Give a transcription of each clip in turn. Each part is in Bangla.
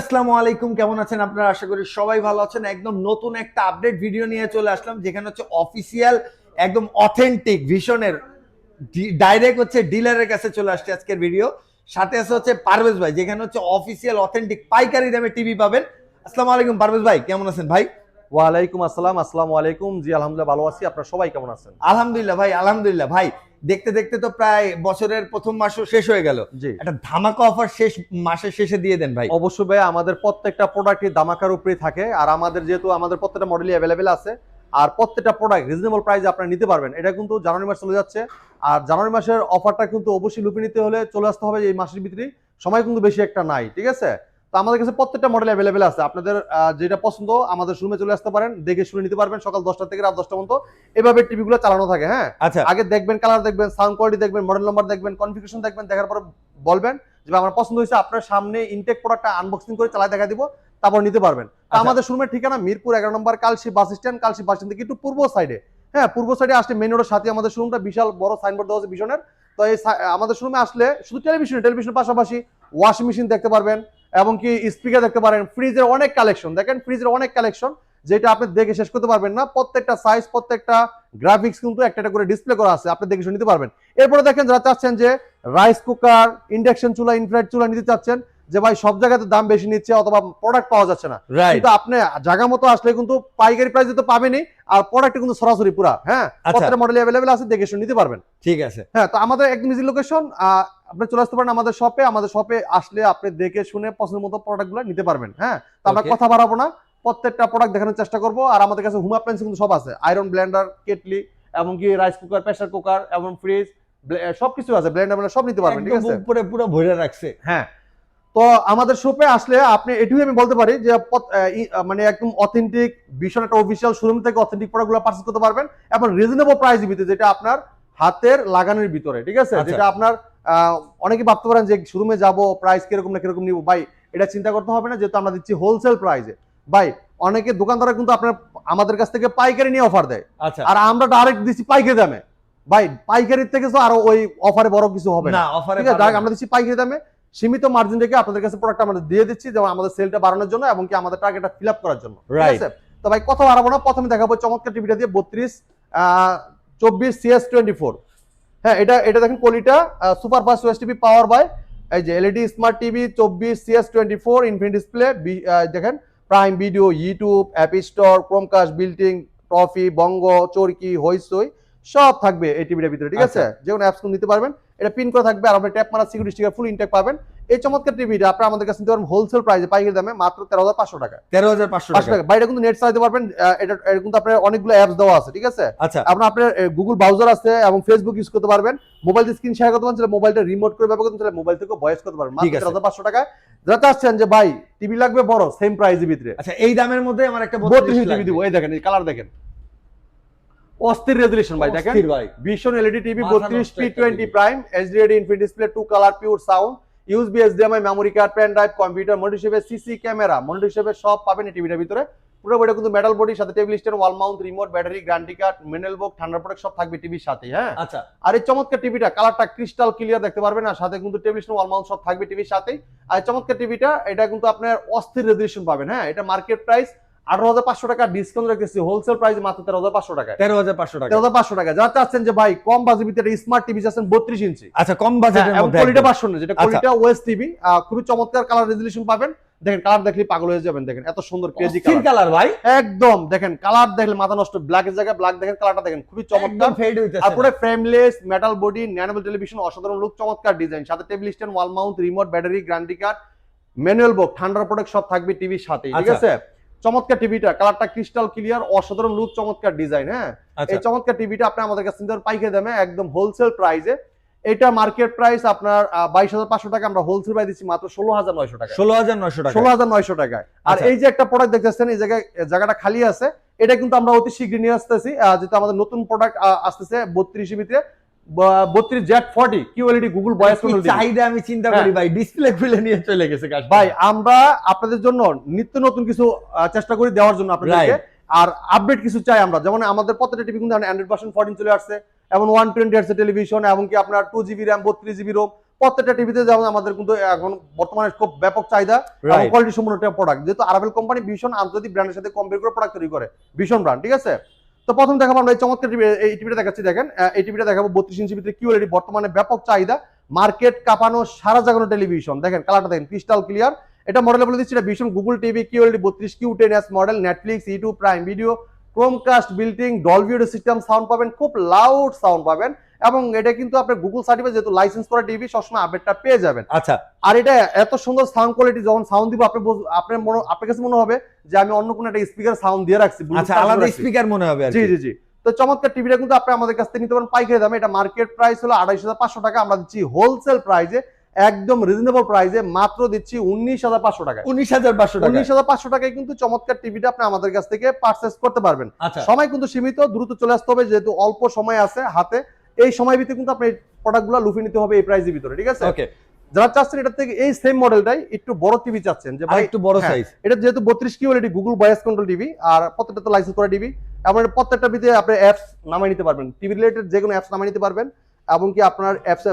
আসসালামু আলাইকুম, কেমন আছেন আপনারা? আশা করি সবাই ভালো আছেন। একদম নতুন একটা আপডেট ভিডিও নিয়ে চলে আসলাম, যেখানে হচ্ছে অফিসিয়াল একদম অথেন্টিক ভিশনের ডাইরেক্ট হচ্ছে ডিলারের কাছে চলে আসছে আজকের ভিডিও। সাথে আছে হচ্ছে পারভেজ ভাই, যেখানে হচ্ছে অফিসিয়াল অথেন্টিক পাইকারি দামে টিভি পাবেন। আসসালামু আলাইকুম পারভেজ ভাই, কেমন আছেন ভাই? ওয়ালাইকুম আসসালাম। আসসালামু আলাইকুম। জি আলহামদুলিল্লাহ ভালো আছি। আপনারা সবাই কেমন আছেন? আলহামদুলিল্লাহ ভাই, আলহামদুলিল্লাহ ভাই। দেখতে দেখতে তো প্রায় বছরের প্রথম মাসও শেষ হয়ে গেল। জি একটা ধামাকা অফার শেষ মাসের শেষে দিয়ে দেন ভাই। অবশ্যই ভাই, আমাদের প্রত্যেকটা প্রোডাক্টই দামাকার উপরেই থাকে। আর আমাদের যেহেতু আমাদের প্রত্যেকটা মডেলই অ্যাভেলেবেল আছে, আর প্রত্যেকটা প্রোডাক্ট রিজনেবল প্রাইসে আপনারা নিতে পারবেন। এটা কিন্তু জানুয়ারি মাস চলে যাচ্ছে, আর জানুয়ারি মাসের অফারটা কিন্তু অবশ্যই লুপে নিতে হলে চলে আসতে হবে এই মাসের ভিতরেই। সময় কিন্তু বেশি একটা নাই, ঠিক আছে? তো আমাদের কাছে প্রত্যেকটা মডেল অ্যাভেলেবেল আছে। আপনাদের যেটা পছন্দ আমাদের শোরুমে চলে আসতে পারেন, দেখে শুনে নিতে পারবেন। সকাল 10টা থেকে রাত 10টা পর্যন্ত এভাবে টিভিগুলো চালানো থাকে। হ্যাঁ, আচ্ছা আগে দেখবেন, কালার দেখবেন, সাউন্ড কোয়ালিটি দেখবেন, মডেল নাম্বার দেখবেন, কনফিগারেশন দেখবেন, দেখার পরে বলবেন যে আমার পছন্দ হয়েছে। আপনার সামনে ইনটেক প্রোডাক্টটা আনবক্সিং করে চালায় দেখা দিব, তারপর নিতে পারবেন। তো আমাদের শোরুমের ঠিকানা মিরপুর 11 নম্বর Kalshi bus stand. Kalshi bus stand থেকে একটু পূর্ব সাইডে, হ্যাঁ পূর্ব সাইডে আসলে মেন রোডের সাথে আমাদের শোরুমটা, বিশাল বড় সাইনবোর্ড দেওয়া আছে ভীষণের। তো এই আমাদের শোরুমে আসলে শুধু টেলিভিশনের পাশাপাশি ওয়াশিং মেশিন দেখতে পারবেন, এবং কি স্পিকার দেখতে পারেন, ফ্রিজের অনেক কালেকশন দেখেন, ফ্রিজের অনেক কালেকশন যেটা আপনি দেখে শেষ করতে পারবেন না। প্রত্যেকটা সাইজ, প্রত্যেকটা গ্রাফিক্স কিন্তু একটা একটা করে ডিসপ্লে করা আছে, আপনি দেখে শুনে নিতে পারবেন। এরপরে দেখেন যারা চাচ্ছেন যে রাইস কুকার, ইন্ডাকশন চুলা, ইনফ্রারেড চুলা নিতে চাচ্ছেন, যে ভাই সব জায়গাতে দাম বেশি নিচ্ছে অথবা প্রোডাক্ট পাওয়া যাচ্ছে না, রাইট। কিন্তু আপনি জায়গা মতো আসলে কিন্তু পাইকারি প্রাইসে তো পাবেনই, আর প্রোডাক্ট কিন্তু সরাসরি পুরা, হ্যাঁ প্রত্যেকটা মডেল অ্যাভেলেবেল আছে, দেখে শুনে নিতে পারবেন। ঠিক আছে। হ্যাঁ, তো আমাদের একদম ইজি লোকেশন, আপনি চলে আসতে পারেন আমাদের শপে। আমাদের শপে আসলে আপনি দেখে শুনে পছন্দের মতো প্রোডাক্টগুলো নিতে পারবেন। হ্যাঁ, তো আমরা কথা বাড়াবো না, প্রত্যেকটা প্রোডাক্ট দেখানোর চেষ্টা করবো। আর আমাদের কাছে হোম অ্যাপ্লায়েন্স কিন্তু সব আছে, আয়রন, ব্লেন্ডার, কেটলি, এমনকি রাইস কুকার, প্রেসার কুকার এবং ফ্রিজ, সবকিছু আছে, ব্লেন্ডার সব নিতে পারবেন, ঠিক আছে? পুরো পুরো ভরে রাখছে। হ্যাঁ, তো আমাদের শপে আসলে আপনি এটুকুই আমি বলতে পারি যে মানে একদম অথেন্টিক ভীষণ একটা অফিসিয়াল শোরুম থেকে অথেন্টিক প্রোডাক্টগুলো পারচেজ করতে পারবেন, এবং রিজনেবল প্রাইসের ভিতরে, যেটা আপনার হাতের লাগানোর ভিতরে, ঠিক আছে? যেটা আপনার অনেকে ভাবতে পারেন যে শোরুমে যাব, প্রাইস কিরকম না কিরকম নিব। ভাই এটা চিন্তা করতে হবে না, যেহেতু আমরা দিচ্ছি হোলসেল প্রাইসে। ভাই অনেকে দোকানদাররা কিন্তু আপনার আমাদের কাছ থেকে পাইকারি নিয়ে অফার দেয়, আচ্ছা, আর আমরা ডাইরেক্ট দিচ্ছি পাইকারি দামে। ভাই পাইকারির থেকে তো আরো ওই অফারে বড় কিছু হবে না, ঠিক আছে? ডাইরেক্ট আমরা দিচ্ছি পাইকারি দামে, সীমিত মার্জিন রেখে আপনাদের কাছে প্রোডাক্ট আমরা দিয়ে দিচ্ছি, যেমন আমাদের সেলটা বাড়ানোর জন্য এবং কি আমাদের টার্গেটটা ফিল আপ করার জন্য, ঠিক আছে? তো ভাই কথা বাড়াবো না, প্রথমে দেখাবো চমৎকার টিভিটা দিয়ে 32/24 CS24। হ্যাঁ, এটা দেখেন কোয়ালিটা super fast OS TV power by এই যে LED smart TV 24/CS24 infinity display. দেখেন prime video, YouTube, app store, Chromecast, built in, Toffee, Bongo, Chorki, Hoichoi সব থাকবে এই টিভিটার ভিতরে, ঠিক আছে? যে কোনো অ্যাপস নিতে পারবেন, এটা পিন করে থাকবে, আর আপনি ট্যাপ মারা সিকিউরিটি স্টিকার ফুল ইনটেক পাবেন। এই চমৎকার টিভিটা আপনারা আমাদের কাছে নিতে পারবেন হোলসেল প্রাইসে, পাইকারি দামে মাত্র 13,500 টাকা। 13,500 টাকা। বাইরে কিন্তু নেট চালাতে পারবেন। এটা কিন্তু আপনার অনেকগুলো অ্যাপস দেওয়া আছে, ঠিক আছে? আচ্ছা, আপনার গুগল ব্রাউজার আছে এবং ফেসবুক ইউজ করতে পারবেন। মোবাইল দিয়ে স্ক্রিন শেয়ার করতে পারেন, তাহলে মোবাইলটা রিমোট করে ব্যবহার করতে, তাহলে মোবাইল থেকে ভয়েস করতে পারবেন মাত্র 13,500 টাকায়। যারা চাচ্ছেন যে ভাই টিভি লাগবে বড়, সেম প্রাইসের ভিতরে, আচ্ছা এই দামের মধ্যে আমার একটা 32 টিভি দিব। এই দেখেন, এই কালার দেখেন, অস্থির রেজুলেশন ভাই, দেখেন ভীষণ LED TV 32p20 prime HD infinity display, 2 colour, pure sound, USB, HDMI, memory card, pen drive, computer, monitor হিসেবে সিসি ক্যামেরা, মনিটর হিসেবে সব পাবেন এই টিভিটার ভিতরে। পুরো বইটা কিন্তু মেটাল বডি, সাথে table stand, wall mount, remote, battery, guarantee card, manual book, ঠান্ডা প্রোডাক্ট সব থাকবে টিভির সাথে। হ্যাঁ, আচ্ছা, আর এই চমৎকার টিভিটা কালারটা ক্রিস্টাল ক্লিয়ার দেখতে পারবেন, আর সাথে কিন্তু টেবিল স্ট্যান্ড, ওয়াল মাউন্ট সব থাকবে টিভির সাথেই। আর চমৎকার টিভিটা এটা কিন্তু আপনার অস্থির রেজুলেশন পাবেন। হ্যাঁ, এটা মার্কেট প্রাইস 18,500 টাকা, ডিসকাউন্ট রেখেছি হোলসেল প্রাইস মাত্র 13,500 টাকা। 13,500 টাকা। 13,500 টাকা। যারা চাচ্ছেন যে ভাই কম বাজেটের ভিতরে স্মার্ট টিভি চাচ্ছেন 32 ইঞ্চি, আচ্ছা কম বাজেটের মধ্যে কোয়ালিটি ভার্সন, যেটা কোয়ালিটি ওএস টিভি, খুবই চমৎকার কালার রেজুলেশন পাবেন। দেখেন কালার দেখলে পাগল হয়ে যাবেন, দেখেন এত সুন্দর ক্রেজি কালার ভাই, একদম দেখেন কালার দেখলে মাথা নষ্ট। ব্ল্যাক এর জায়গায় ব্ল্যাক, দেখেন কালারটা দেখেন খুবই চমৎকার। ফেড হইতেছে, আর পুরো ফ্রেমলেস মেটাল বডি, ন্যানোবল টেলিভিশন, অসাধারণ লুক, চমৎকার ডিজাইন, সাথে table stand, wall mount, remote, battery, guarantee card, manual book, ঠান্ডা প্রোডাক্ট সব থাকবে টিভির সাথে, ঠিক আছে? চমৎকার টিভিটা, কালারটা ক্রিস্টাল ক্লিয়ার, অসাধারণ লুক, চমৎকার ডিজাইন। হ্যাঁ, এই চমৎকার টিভিটা আপনি আমাদের কাছে নিতে পাইকারি দামে একদম হোলসেল প্রাইসে। এটা মার্কেট প্রাইস আপনার 22,500 টাকা, আমরা হোলসেল প্রাইস দিচ্ছি মাত্র 16,900 টাকা। 16,900 টাকা, 16,900 টাকায়। আর এই যে একটা প্রোডাক্ট দেখতেছেন, এই জায়গাটা খালি আছে, এটা কিন্তু আমরা অতি শীঘ্রই নিয়ে আসতেছি, যেটা আমাদের নতুন প্রোডাক্ট আসতেছে 32 ভিতরে, 32Z40 QLED Google voice control. চাহিদা আমি চিন্তা করি ভাই, ডিসপ্লে খুলে নিয়ে চলে গেছে ভাই। আমরা আপনাদের জন্য নিত্য নতুন কিছু চেষ্টা করি দেওয়ার জন্য আপনাদেরকে, আর আপডেট কিছু চাই আমরা। যেমন আমাদের প্রত্যেকটা টিভি কিন্তু Android ভার্সন 14 চলে আসছে, এবং 120 হার্টজ টেলিভিশন, এবং কি আপনার 2GB RAM, 32GB ROM, প্রত্যেকটা টিভিতে যেমন আমাদের কিন্তু এখন বর্তমানে খুব ব্যাপক চাহিদা এবং কোয়ালিটি সম্পন্ন একটা প্রোডাক্ট, যেহেতু আরাবেল কোম্পানি ভীষণ আন্তর্জাতিক ব্র্যান্ডের সাথে কম্পেয়ার করে প্রোডাক্ট তৈরি করে, ভীষণ ব্র্যান্ড, ঠিক আছে। তো প্রথম দেখাবো আমরা এই চমৎকার টিভি, এই টিভিটা দেখাচ্ছি, দেখেন এই টিভিটা দেখাবো 32 ইঞ্চি ভিতরে কিউএলইডি, বর্তমানে ব্যাপক চাহিদা, মার্কেট কাঁপানো, সারা জাগানো টেলিভিশন। দেখেন কালারটা দেখেন ক্রিস্টাল ক্লিয়ার। এটা মডেল বলে দিচ্ছি, এটা ভীষণ Google TV QLED 32 Q10s model, Netflix, YouTube, prime video, Chromecast বিল্টিং, Dolby audio system sound পাবেন, খুব লাউড সাউন্ড পাবেন, এবং এটা কিন্তু আপনার গুগল সার্টিফাইড, যেহেতু লাইসেন্স করা টিভি, সবসময় আপডেটটা পেয়ে যাবেন। আচ্ছা, আর এটা এত সুন্দর সাউন্ড কোয়ালিটি, যখন সাউন্ড দিব আপনার কাছে মনে হবে যে আমি অন্য কোনো একটা স্পিকার সাউন্ড দিয়ে রাখছি, আচ্ছা, আলাদা স্পিকার মনে হবে। জি জি জি। তো চমৎকার টিভিটা কিন্তু আপনি আমাদের কাছ থেকে নিতে পারেন পাইকারি দামে। এটা মার্কেট প্রাইস হলো 28,500 টাকা, আমরা দিচ্ছি হোলসেল প্রাইসে, একদম রিজনেবল প্রাইসে মাত্র দিচ্ছি 19,500 টাকা। 19,500 টাকা। 19,500 টাকায় কিন্তু চমৎকার টিভিটা আপনি আমাদের কাছ থেকে পারচেজ করতে পারবেন। আচ্ছা, সময় কিন্তু সীমিত, দ্রুত চলে আসতে হবে, যেহেতু অল্প সময় আছে হাতে। এই সময় ভিতরে কিন্তু আপনি প্রোডাক্টগুলো লুফে নিতে হবে এই প্রাইসের ভিতরে, ঠিক আছে। ওকে, যারা চাচ্ছেন এটা থেকে এই সেম মডেলটাই একটু বড় টিভি চাচ্ছেন, যে ভাই একটু বড় সাইজ, এটা যেহেতু 32 QLED Google voice control TV, আর প্রত্যেকটা তো লাইসেন্স করা টিভি, এবং প্রত্যেকটা ভিতরে আপনি অ্যাপস নামাই নিতে পারবেন, টিভি রিলেটেড যে কোনো অ্যাপস নামাই নিতে পারবেন, এবং কি আপনার অ্যাপস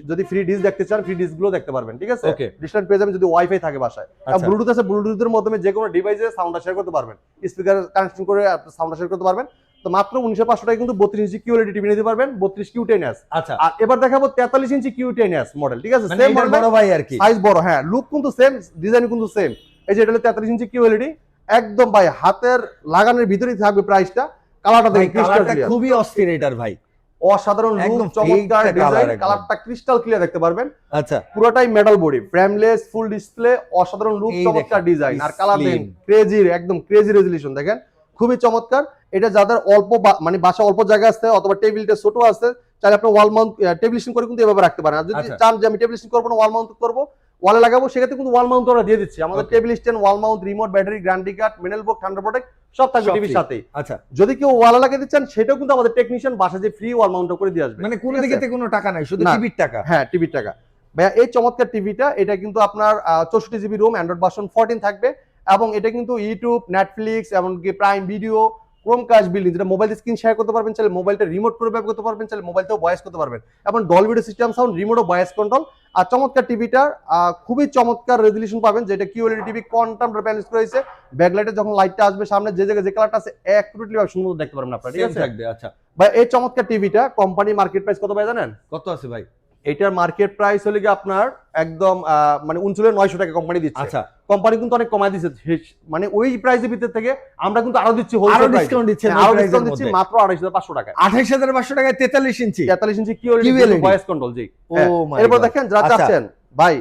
যদি ফ্রি ডিশ দেখতে চান ফ্রি ডিশ গুলো দেখতে পারবেন, ঠিক আছে। ওকে, ডিসকাউন্ট পেয়ে যাবেন যদি ওয়াইফাই থাকে বাসায়। আর ব্লুটুথ আছে, ব্লুটুথের মাধ্যমে যে কোনো ডিভাইসে সাউন্ডটা শেয়ার করতে পারবেন, স্পিকার কানেকশন করে আপনি সাউন্ডটা শেয়ার করতে পারবেন। তো মাত্র 19,500 টাকায় কিন্তু 32 ইঞ্চি কিউএলইডি টিভি নিতে পারবেন, 32 Q10s। আচ্ছা, আর এবার দেখাবো 43 ইঞ্চি Q10s মডেল, ঠিক আছে। মানে সেম এটা মডেল, বড় ভাই আর কি, সাইজ বড়, হ্যাঁ, লুক কিন্তু সেম, ডিজাইন কিন্তু সেম। এই যে এটা হলো 43 ইঞ্চি কিউএলইডি, একদম ভাই হাতের লাগানোর ভিতরেই থাকবে প্রাইসটা। কালারটা দেখেন ক্রিস্টাল কালারটা ক্লিয়ার, খুবই অস্থির এটার ভাই, অসাধারণ লুক, একদম চমৎকার fake ডিজাইন, color একদম। কালারটা ক্রিস্টাল ক্লিয়ার দেখতে পারবেন। আচ্ছা, পুরোটাই metal body, frameless, full display, অসাধারণ লুক, এই চমৎকার দেখেন, ডিজাইন, আর কালার দেখেন slim। ক্রেজি, একদম ক্রেজি রেজুলেশন দেখেন, খুবই চমৎকার। এটা যাদের অল্প মানে বাসা অল্প জায়গা আছে অথবা টেবিলটা ছোট আছে, চাইলে আপনি ওয়াল মাউন্ট টেবিলেশন করে কিন্তু এভাবে রাখতে পারেন। আর যদি আচ্ছা। চান যে আমি টেবিলেশন করবো না, ওয়াল মাউন্ট করবো, ওয়ালে লাগাবো, সেক্ষেত্রে কিন্তু ওয়াল মাউন্ট আমরা দিয়ে দিচ্ছি। আমাদের Okay. Table stand, wall mount, remote, battery, guarantee card, মিনেল বক্স, থান্ডার প্রোটেক্ট সব থাকবে সব টিভির free। সাথেই। আচ্ছা, যদি কেউ ওয়ালে লাগিয়ে দিচ্ছেন, সেটাও কিন্তু আমাদের টেকনিশিয়ান বাসা যে ফ্রি ওয়াল মাউন্ট করে দিয়ে আসবে, মানে কোনো ঠিক আছে? দিকে কোনো টাকা নাই, শুধু না। টিভির টাকা। হ্যাঁ, টিভির টাকা। ভাইয়া এই চমৎকার টিভিটা, এটা কিন্তু আপনার 64 জিবি রুম, অ্যান্ড্রয়েড ভার্সন 14 থাকবে, এবং এটা কিন্তু ইউটিউব, নেটফ্লিক্স, এমনকি প্রাইম ভিডিও, ক্রোমকাস্ট বিল্ডিং, যেটা মোবাইল স্ক্রিন শেয়ার করতে পারবেন, চাইলে মোবাইলটা রিমোট করে ব্যবহার করতে পারবেন, চাইলে মোবাইলটাও ভয়েস করতে পারবেন, এবং Dolby audio system sound, remote ও ভয়েস কন্ট্রোল। আর চমৎকার টিভিটার খুবই চমৎকার রেজুলেশন পাবেন, যেটা কিউএলইডি টিভি কোয়ান্টাম ব্যালেন্স করেছে। ব্যাকলাইটে যখন লাইটটা আসবে সামনে, যে জায়গায় যে কালারটা আছে অ্যাকুরেটলি ভাবে সুন্দর দেখতে পারবেন আপনারা, ঠিক Same আছে। থাকবে। আচ্ছা, ভাই এই চমৎকার টিভিটা কোম্পানি মার্কেট প্রাইস কত ভাই জানেন? কত আছে ভাই? এটার মার্কেট প্রাইস হলে কি আপনার একদম মানে 39,900 টাকা কোম্পানি দিচ্ছে। আচ্ছা, কোম্পানি কিন্তু অনেক কমায় দিচ্ছে, মানে ওই প্রাইসের ভিতর থেকে আমরা কিন্তু আরো দিচ্ছি আরো হোলসেল প্রাইস, ডিসকাউন্ট দিচ্ছেন, আরো ডিসকাউন্ট দিচ্ছি মাত্র 28,500 টাকা। 28,500 টাকায় 43 ইঞ্চি 43 ইঞ্চি কিউএলইডি QLED ভয়েস কন্ট্রোল, জি। ও মাই এরপর গড। দেখেন যারা আচ্ছা। চাচ্ছেন ভাই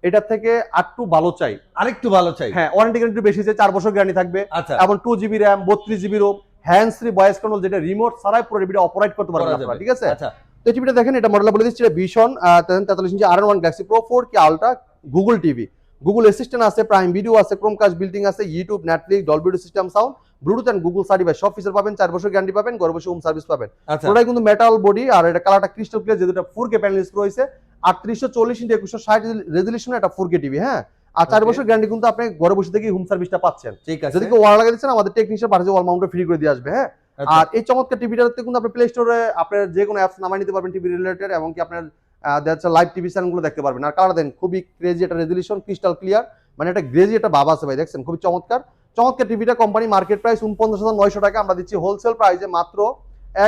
এটা থেকে একটু ভালো চাই, আরেকটু ভালো চাই। হ্যাঁ, ওয়ারেন্টি গ্যারান্টি বেশি আছে, 4 বছর গ্যারান্টি থাকবে, আচ্ছা, এবং 2 GB RAM, 32 GB ROM, hands free voice control, যেটা রিমোট ছাড়াই পুরো টিভিটা অপারেট করতে পারবেন করা আপনারা, যাবে। ঠিক আছে। আচ্ছা, তো টিভিটা দেখেন, এটা মডেল বলে দিচ্ছি, এটা ভীষণ 43 inch R1 Galaxy Pro 4K ultra Google TV, Google assistant আছে, প্রাইম ভিডিও আছে, ক্রোমকাস্ট বিল্ডিং আছে, YouTube, Netflix, Dolby audio system sound, Bluetooth and Google certified সব ফিচার পাবেন, 4 বছর গ্যারান্টি পাবেন, ঘরে বসে হোম সার্ভিস পাবেন। আচ্ছা, পুরোটাই কিন্তু মেটাল বডি, আর এটা কালারটা ক্রিস্টাল ক্লিয়ার, যেটা 4K প্যানেল ইউজ রয়েছে, 3840 ইনটু 2160 রেজুলেশন, এটা 4K টিভি, হ্যাঁ। আর 4 Okay. বছর গ্যারান্টি কিন্তু আপনি ঘরে বসে থেকেই হোম সার্ভিসটা পাচ্ছেন। ঠিক আছে। যদি কেউ ওয়াল লাগিয়ে দিচ্ছেন, আমাদের টেকনিশিয়ান পাঠিয়ে ওয়াল মাউন্টটা ফ্রি করে দিয়ে আসবে, হ্যাঁ। আচ্ছা, আর এই চমৎকার টিভিটাতে কিন্তু আপনি প্লে স্টোরে আপনার যে কোনো অ্যাপস নামাই নিতে পারবেন টিভি রিলেটেড, এবং কি আপনার দেখা লাইভ টিভি চ্যানেলগুলো দেখতে পারবেন। আর কালার দেন খুবই ক্রেজি, একটা রেজুলেশন ক্রিস্টাল ক্লিয়ার, মানে একটা গ্রেজি একটা ভাব আছে ভাই, দেখছেন খুবই চমৎকার। চমৎকার টিভিটা কোম্পানি মার্কেট প্রাইস 49,900 টাকা, আমরা দিচ্ছি হোলসেল প্রাইসে মাত্র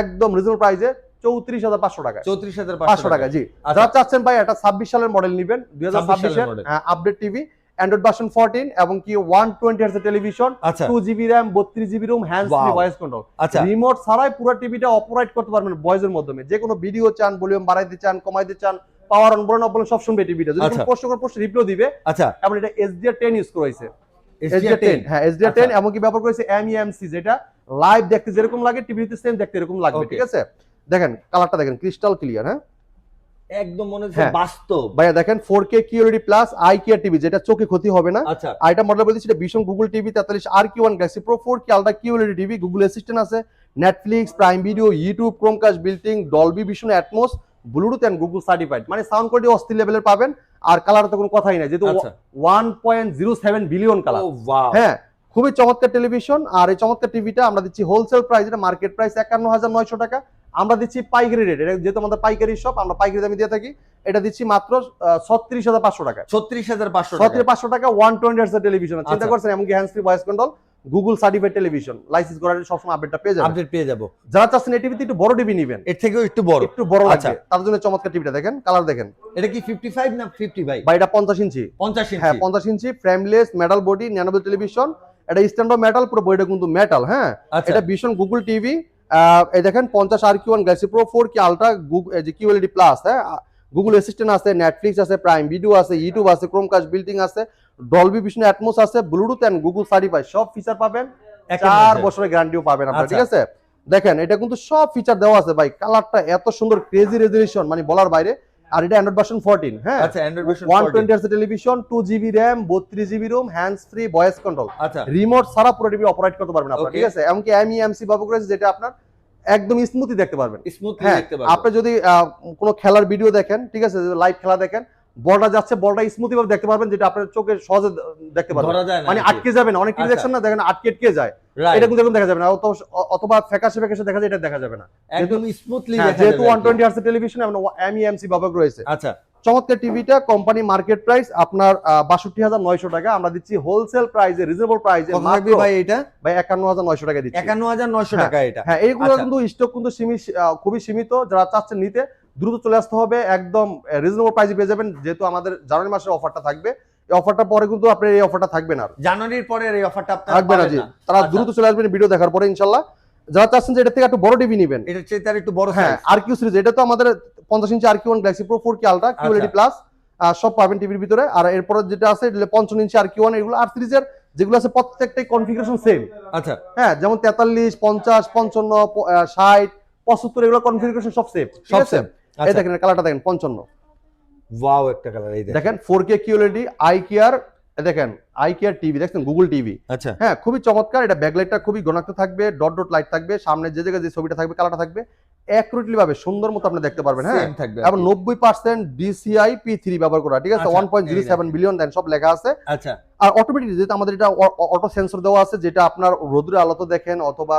একদম রিজনেবল প্রাইসে 34,500 টাকা। 34,500 টাকা, জি। আচ্ছা। যারা চাচ্ছেন ভাই এটা 26 সালের মডেল নেবেন, 2026 এর model. Update TV, Android version 14, এবং কি 120 হার্জ টেলিভিশন, আচ্ছা, 2 GB RAM, 32 GB ROM, hands free Wow. Voice control, আচ্ছা, রিমোট ছাড়াই পুরো টিভিটা অপারেট করতে পারবেন ভয়েসের মাধ্যমে। যে কোনো ভিডিও চান, ভলিউম বাড়াইতে চান, কমাইতে চান, পাওয়ার অন বলেন অফ বলেন সব শুনবে টিভিটা। যদি আচ্ছা। কোনো প্রশ্ন করে প্রশ্ন রিপ্লাই দিবে, আচ্ছা, এবং এটা SDR10 ইউজ করেছে, SDR10 হ্যাঁ SDR10, আচ্ছা। এমনকি ব্যবহার করেছে MEMC, যেটা লাইভ দেখতে যেরকম লাগে টিভিতে সেম দেখতে এরকম লাগবে, Okay. ঠিক আছে। দেখেন কালারটা দেখেন ক্রিস্টাল ক্লিয়ার, হ্যাঁ একদম মনে হচ্ছে হ্যাঁ। বাস্তব। ভাইয়া দেখেন 4K QLED plus eye care TV, যেটা চোখে ক্ষতি হবে না। আচ্ছা, আর এটা মডেল বলতেছি, এটা ভীষণ Google TV 43 RQ1 Galaxy Pro 4K ultra QLED TV, Google assistant আছে, Netflix, prime video, YouTube, Chromecast built in, Dolby vision, Atmos, Bluetooth and Google certified, মানে সাউন্ড কোয়ালিটি অস্থির লেভেলের পাবেন। আর কালার তো কোনো কথাই নাই, যেহেতু আচ্ছা। 1.07 বিলিয়ন কালার, ও ওয়াও। হ্যাঁ খুবই চমৎকার টেলিভিশন। আর এই চমৎকার টিভিটা আমরা দিচ্ছি হোলসেল প্রাইস, এটা মার্কেট প্রাইস 51,900 টাকা, আমরা দিচ্ছি পাইকারি রেট, এটা যেহেতু আমাদের পাইকারি শপ, আমরা পাইকারি দামে দিয়ে থাকি। এটা দিচ্ছি মাত্র 36,500 টাকা। 36,500 টাকা। 36,500 টাকা 120 হার্টজ টেলিভিশন, চিন্তা আচ্ছা। করছেন, এমনকি hand free voice control, Google certified television, licence করার সবসময় আপডেটটা পেয়ে যাবেন। আপডেট পেয়ে যাবো। যারা চাচ্ছেন এই টিভিতে একটু বড় টিভি নেবেন, এর থেকেও একটু বড়, একটু বড় আচ্ছা। লাগবে, তার জন্য চমৎকার টিভিটা দেখেন, কালার দেখেন। এটা কি 55 না 50 ভাই? বা এটা 50 ইঞ্চি। 50 ইঞ্চি। হ্যাঁ 50 ইঞ্চি frameless metal body nano bezel television, এটা স্ট্যান্ডার্ড মেটাল, পুরো বডিটা কিন্তু মেটাল। হ্যাঁ আচ্ছা। এটা ভীষণ গুগল টিভি, এই দেখেন 50 RQ1 Galaxy Pro 4K ultra, QLED plus. হ্যাঁ গুগল অ্যাসিস্ট্যান্ট আছে, নেটফ্লিক্স আছে, প্রাইম ভিডিও আছে, ইউটিউব আছে, ক্রোমকাস্ট বিল্ডিং আছে, ডলবি ভিশন অ্যাটমোস আছে, ব্লুটুথ এন্ড গুগল সার্টিফাইড সব ফিচার পাবেন, 4 বছরের গ্যারান্টিও পাবেন আপনারা, আচ্ছা। ঠিক আছে। দেখেন এটা কিন্তু সব ফিচার দেওয়া আছে ভাই, কালারটা এত সুন্দর, ক্রেজি রেজলিউশন মানে বলার বাইরে। আর এটা অ্যান্ড্রয়েড ভার্সন 14। হ্যাঁ আচ্ছা, Android version 120 hertz television, 2GB RAM, 32GB ROM, hands free voice control, আচ্ছা। রিমোট ছাড়া পুরো টিভি অপারেট করতে পারবেন আপনারা, Okay. ঠিক আছে। এমনকি MEMC ব্যবহার করেছে, যেটা আপনার একদম স্মুথলি দেখতে পারবেন। স্মুথলি হ্যাঁ দেখতে পারবেন। আপনি যদি কোনো খেলার ভিডিও দেখেন, ঠিক আছে, লাইভ খেলা দেখেন, বলটা যাচ্ছে, বলটা স্মুথলি ভাবে দেখতে পারবেন, যেটা আপনার চোখে সহজে দেখতে পারবেন, ধরা যায় না মানে আর কি। আটকে যাবে না। অনেক টিভি আচ্ছা। দেখছেন না, দেখেন আটকে যায়, Right. এটা কিন্তু এরকম দেখা যাবে না, অথবা ফ্যাকাশে দেখা যায়, এটা দেখা যাবে না। একদম স্মুথলি হ্যাঁ, দেখা যেহেতু যাবে আর কি। 120 হার্টজ টেলিভিশন এবং MEMC ব্যবহার রয়েছে। আচ্ছা। চমৎকার টিভিটা কোম্পানি মার্কেট প্রাইস আপনার 62,900 টাকা, আমরা দিচ্ছি হোলসেল প্রাইসে, রিজনেবল প্রাইসে কত থাকবে ভাই এটা? ভাই 51,900 টাকা দিচ্ছি। 51,900 টাকা এটা। হ্যাঁ এইগুলো আচ্ছা। কিন্তু স্টক কিন্তু খুবই সীমিত, যারা চাচ্ছেন নিতে দ্রুত চলে আসতে হবে, একদম রিজনেবল প্রাইসে পেয়ে যাবেন, যেহেতু আমাদের জানুয়ারি মাসের অফারটা থাকবে। এই অফারটা পরে কিন্তু আপনার এই অফারটা থাকবে না, জানুয়ারির পরে এই অফারটা আপনারা থাকবে না পাবেন জি। না। তারা আচ্ছা। দ্রুত চলে আসবেন ভিডিও দেখার পরে ইনশাআল্লাহ। যারা চাচ্ছেন যে এটা থেকে একটু বড় টিভি নেবেন, এটা চেয়ে তার একটু বড় হ্যাঁ সাইজ। RQ সিরিজ, এটা তো আমাদের 50 ইঞ্চি RQ1 Galaxy Pro 4K ultra, QLED আচ্ছা। প্লাস সব পাবেন টিভির ভিতরে। আর এরপরে যেটা আছে এটা 55 ইঞ্চি RQ1, এগুলো আর সিরিজের যেগুলো আছে প্রত্যেকটাই কনফিগারেশন সেম। আচ্ছা। হ্যাঁ যেমন 43, 50, 55, 60, 75 এগুলো কনফিগারেশন সব সেম, সব same। এই আচ্ছা। দেখেন কালারটা দেখেন 55, ওয়াও একটা কালার, এই দেখেন 4K QLED আইকিয়ার, দেখেন আইকিয়ার টিভি, দেখছেন গুগল টিভি। আচ্ছা। হ্যাঁ খুবই চমৎকার, এটা ব্যাকলাইটটা খুবই ঘনাত্ম থাকবে, ডট ডট লাইট থাকবে, সামনে যে জায়গায় যে ছবিটা থাকবে কালারটা থাকবে অ্যাকুরেটলি ভাবে সুন্দর মতো আপনি দেখতে পারবেন। হ্যাঁ Same থাকবে আর এবং কি। 90% DCI P3 ব্যবহার করা, ঠিক আছে, আচ্ছা, 1.07 বিলিয়ন দেন সব লেখা আছে। আচ্ছা। আর অটোমেটিক যেটা আমাদের এটা অটো সেন্সর দেওয়া আছে, যেটা আপনার রোদের আলোতে দেখেন, অথবা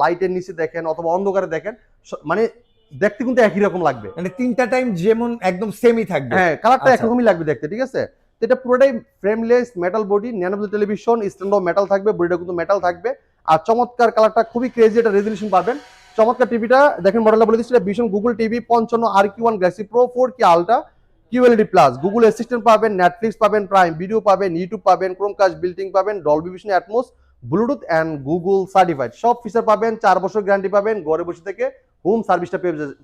লাইটের নিচে দেখেন, অথবা অন্ধকারে দেখেন, মানে দেখতে কিন্তু একই রকম লাগবে। মানে তিনটা টাইম যেমন একদম সেমই থাকবে। হ্যাঁ কালারটা আচ্ছা। একরকমই লাগবে দেখতে, ঠিক আছে। তো এটা পুরোটাই frameless metal body, nano bezel television, standard metal থাকবে, বডিটা কিন্তু মেটাল থাকবে। আর চমৎকার কালারটা খুবই ক্রেজি, এটা রেজলিউশন পাবেন। চমৎকার টিভিটা দেখেন, মডেলটা বলে দিচ্ছি, ভীষণ Google TV 55 RQ1 Galaxy Pro 4K ultra, QLED plus, Google Assistant পাবেন, নেটফ্লিক্স পাবেন, প্রাইম ভিডিও পাবেন, ইউটিউব পাবেন, ক্রোমকাস্ট বিল্ডিং পাবেন, Dolby Vision Atmos, Bluetooth and Google certified সব ফিচার পাবেন, 4 বছর গ্যারান্টি পাবেন, ঘরে বসে থেকে হোম সার্ভিসটা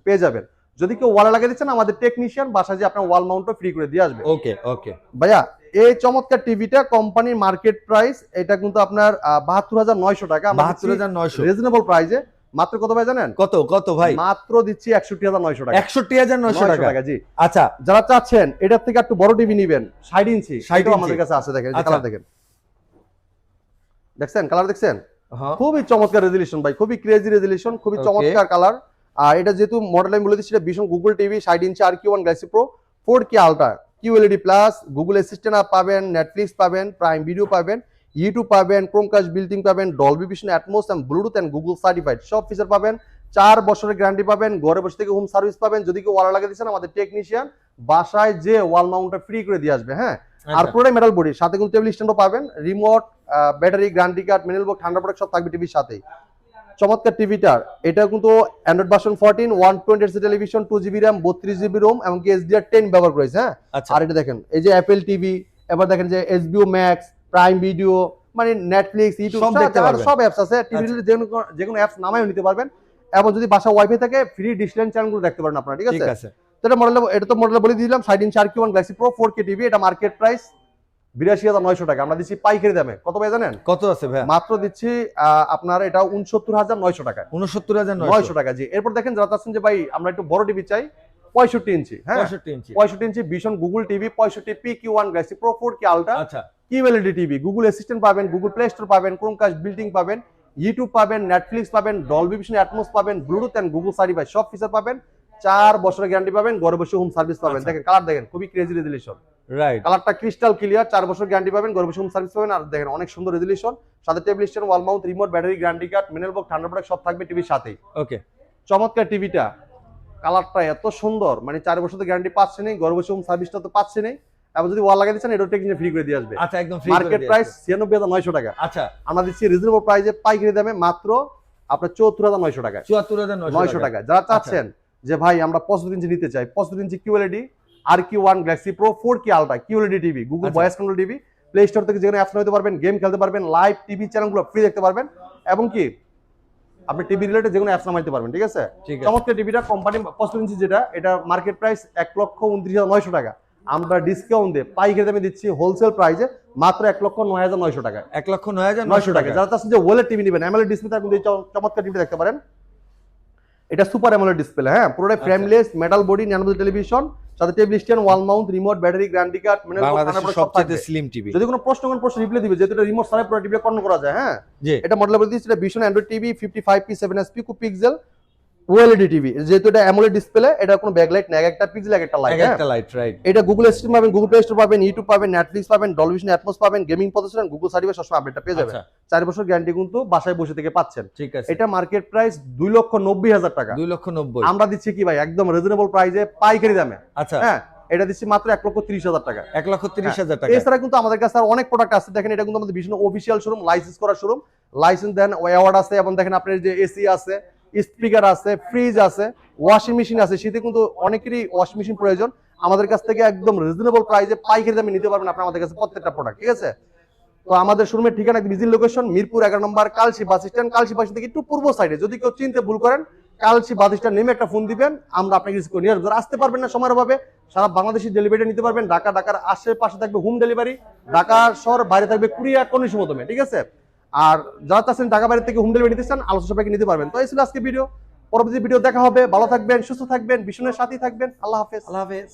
পেয়ে যাবেন। যদি কেউ ওয়ালে লাগিয়ে দিচ্ছেন, আমাদের টেকনিশিয়ান বাসায় যে আপনার ওয়াল মাউন্টটা ফ্রি করে দিয়ে আসবে। ওকে ওকে ভাইয়া এই চমৎকার টিভিটা কোম্পানির মার্কেট প্রাইস, এটা কিন্তু আপনার 72,900 টাকা, 72,900 রিজনেবল প্রাইসে। মাত্র কত ভাই জানেন? কত কত ভাই? মাত্র দিচ্ছি 61,900 টাকা। 61,900 টাকা জি। আচ্ছা। যারা চাচ্ছেন এটার থেকে একটু বড় টিভি নেবেন 60 ইঞ্চি, 60 সেটাও ইঞ্চি আমাদের কাছে আছে, দেখেন আচ্ছা। কালার দেখেন, দেখছেন কালার দেখছেন, হ্যাঁ খুবই চমৎকার রেজলিউশন ভাই, খুবই ক্রেজি রেজলিউশন, খুবই Okay. চমৎকার কালার। আর এটা যেহেতু মডেল আমি বলে দিচ্ছি, এটা ভীষণ Google TV 60 inch RQ1 Galaxy Pro 4K ultra, QLED plus, Google Assistant পাবেন, নেটফ্লিক্স পাবেন, প্রাইম ভিডিও পাবেন, ইউটিউব পাবেন, ক্রোমকাস্ট বিল্ডিং পাবেন, Dolby Vision Atmos and Bluetooth and Google certified সব ফিচার পাবেন, 4 বছরের গ্যারান্টি পাবেন, ঘরে বসে থেকে হোম সার্ভিস পাবেন। যদি কেউ ওয়াল লাগিয়ে দিচ্ছেন, আমাদের টেকনিশিয়ান বাসায় যে ওয়াল মাউন্টটা ফ্রি করে দিয়ে আসবে। হ্যাঁ আর পুরোটাই মেটাল বডি, সাথে কিন্তু টেবিল স্ট্যান্ডও পাবেন, remote, battery, guarantee card, mineral box, ঠান্ডা প্রোডাক্ট সব থাকবে টিভির সাথেই। চমৎকার টিভিটার এটা কিন্তু Android version 14, 120 hertz television, 2GB RAM, 32GB ROM এবং HDR10 ব্যবহার করেছে। হ্যাঁ আচ্ছা। আর এটা দেখেন, এই যে অ্যাপেল টিভি, এবার দেখেন যে HBO ম্যাক্স, প্রাইম ভিডিও, মানে নেটফ্লিক্স, ইউটিউব সব দেখতে পারবেন। সব অ্যাপস আছে টিভির, যে কোনো অ্যাপস নামায়ও নিতে পারবেন। এবং যদি বাসা ওয়াইফাই থাকে ফ্রি ডিশ লাইন চ্যানেলগুলো দেখতে পারেন আপনারা, ঠিক ঠিক আছে। আছে। তো এটা তো মডেল বলে দিলাম 60 inch RQ1 Galaxy Pro 4K TV, এটা মার্কেট প্রাইস 82,900 টাকা, আমরা দিচ্ছি পাইকারি দামে। কত ভাই জানেন? কত আছে ভাই? মাত্র দিচ্ছি আপনার এটা 69,900 টাকা। 69,900 টাকা জি। এরপর দেখেন যারা চাচ্ছেন যে ভাই আমরা একটু বড় টিভি চাই, 65 ইঞ্চি, হ্যাঁ 65 ইঞ্চি 65 ইঞ্চি ভীষণ Google TV 65 PQ1 Galaxy Pro 4K ultra, আচ্ছা। QLED টিভি, গুগল অ্যাসিস্ট্যান্ট পাবেন, গুগল প্লে স্টোর পাবেন, ক্রোমকাস্ট বিল্ডিং পাবেন, ইউটিউব পাবেন, নেটফ্লিক্স পাবেন, ডলবি ভিশন অ্যাটমোস পাবেন, ব্লুটুথ এন্ড গুগল সার্টিফাইড সব ফিচার পাবেন, 4 বছরের গ্যারান্টি পাবেন, ঘরে বসে হোম সার্ভিস পাবেন। আচ্ছা। দেখেন কালার দেখেন, খুবই ক্রেজি রেজলিউশন, রাইট। কালারটা ক্রিস্টাল ক্লিয়ার, 4 বছর গ্যারান্টি পাবেন, ঘরে বসে হোম সার্ভিস পাবেন। আর দেখেন অনেক সুন্দর রেজলিউশন, সাথে table stand, wall mount, remote, battery, guarantee card, mineral box, ঠান্ডা প্রোডাক্ট সব থাকবে টিভির সাথেই। ওকে চমৎকার টিভিটা, কালারটা এত সুন্দর, মানে 4 বছর তো গ্যারান্টি পাচ্ছে নেই, ঘর বসে সার্ভিসটা তো পাচ্ছে নেই, এবং যদি ওয়াল লাগাই দিচ্ছেন এটা টেকনিশিয়ান ফ্রি করে দিয়ে আসবে। আচ্ছা, একদম ফ্রি মার্কেট প্রাইস 96,900 টাকা, আচ্ছা আমরা দিচ্ছি রিজনেবল প্রাইসে পাইকারি দামে মাত্র আপনার 74,900 টাকা। 74,900 টাকা। যারা চাচ্ছেন যে ভাই আমরা 75 ইঞ্চি নিতে চাই, 75 inch QLED RQ1 Galaxy Pro 4K Ultra QLED TV, Google আচ্ছা। Voice control TV, play store থেকে যেখানে অ্যাপস নিতে পারবেন, গেম খেলতে পারবেন, লাইভ টিভি চ্যানেলগুলো ফ্রি দেখতে পারবেন, এবং কি আপনি টিভি রিলেটেড যেকোনো অ্যাপস নামাইতে পারবেন। ঠিক আছে, ঠিক আছে। চমৎকার টিভিটা কোম্পানি 75 ইঞ্চি যেটা, এটা মার্কেট প্রাইস 1,29,900 টাকা, আমরা ডিসকাউন্ট দিয়ে পাইকারি দামে দিচ্ছি হোলসেল প্রাইসে মাত্র 1,09,900 টাকা। 1,09,900 টাকা। যারা চাচ্ছেন যে ওয়েলের টিভি নেবেন, AMOLED ডিসপ্লে, আপনি এই চমৎকার টিভি দেখতে পারেন। এটা সুপার AMOLED ডিসপ্লে, হ্যাঁ, পুরোটাই frameless metal body, nano television, সাথে table stand, wall mount, remote, battery, guarantee card, বাংলাদেশের সবচেয়ে স্লিম টিভি। যদি কোনো প্রশ্ন রিপ্লাই দিবে, যেহেতু এটা রিমোট ছাড়াই পুরো টিভি কন্ট্রোল করা যায়। হ্যাঁ, জি এটা মডেল বলে দিচ্ছি, এটা vision Android TV 55p 7 pixel OLED TV, যেহেতু এটা AMOLED ডিসপ্লে, এটা কোনো ব্যাকলাইট না, একটা পিক্সেল একটা লাইট। একটা লাইট, রাইট। এটা গুগল স্ট্রিম পাবেন, গুগল প্লে স্টোর পাবেন, ইউটিউব পাবেন, নেটফ্লিক্স পাবেন, ডলবি ভিশন অ্যাটমস পাবেন, গেমিং প্রসেসর, গুগল সার্ভিস সবসময় আপডেটটা পেয়ে যাবেন। 4 বছর গ্যারান্টি কিন্তু বাসায় বসে থেকে পাচ্ছেন। ঠিক আছে। এটা মার্কেট প্রাইস 2,90,000 টাকা, 2,90,000। আমরা দিচ্ছি কি ভাই একদম রিজনেবল প্রাইসে পাইকারি দামে। আচ্ছা, হ্যাঁ, এটা দিচ্ছি মাত্র 1,30,000 টাকা। 1,30,000 টাকা। এছাড়া কিন্তু আমাদের কাছে আর অনেক প্রোডাক্ট আছে, দেখেন এটা কিন্তু আমাদের ভীষণ অফিসিয়াল শোরুম, লাইসেন্স করা শোরুম, লাইসেন্স দেন অ্যাওয়ার্ড আছে, এবং দেখেন আপনার যে এসি আছে, স্পিকার আছে, ফ্রিজ আছে, ওয়াশিং মেশিন আছে, শীতে কিন্তু অনেকেরই ওয়াশিং মেশিন প্রয়োজন, আমাদের কাছ থেকে একদম রিজনেবল প্রাইসে পাইকারি দামে নিতে পারবেন আপনি আমাদের কাছে প্রত্যেকটা প্রোডাক্ট। ঠিক আছে, তো আমাদের শোরুমের ঠিকানা ভিজিট লোকেশন মিরপুর 11 নম্বর কালশি বাস স্ট্যান্ড, কালশি বাস থেকে একটু পূর্ব সাইডে, যদি কেউ চিনতে ভুল করেন কালশি বাস স্ট্যান্ড নেমে একটা ফোন দিবেন, আমরা আপনাকে রিসিভ করে নিয়ে আসবো। আসতে পারবেন না সময়ের অভাবে, সারা বাংলাদেশি ডেলিভারি নিতে পারবেন, ঢাকার আশেপাশে থাকবে হোম ডেলিভারি, ঢাকা শহর বাইরে থাকবে কুরিয়ার কন্ডিশন মধ্যে। ঠিক আছে, আর যারা চাচ্ছেন ঢাকা বাইরে থেকে হোম ডেলিভারি নিতে চান, আলোচনা সাপেক্ষে নিতে পারবেন। তো এই ছিল আজকে ভিডিও, পরবর্তী ভিডিও দেখা হবে, ভালো থাকবেন, সুস্থ থাকবেন, ভীষণের সাথেই থাকবেন। আল্লাহ হাফেজ। আল্লাহ হাফেজ।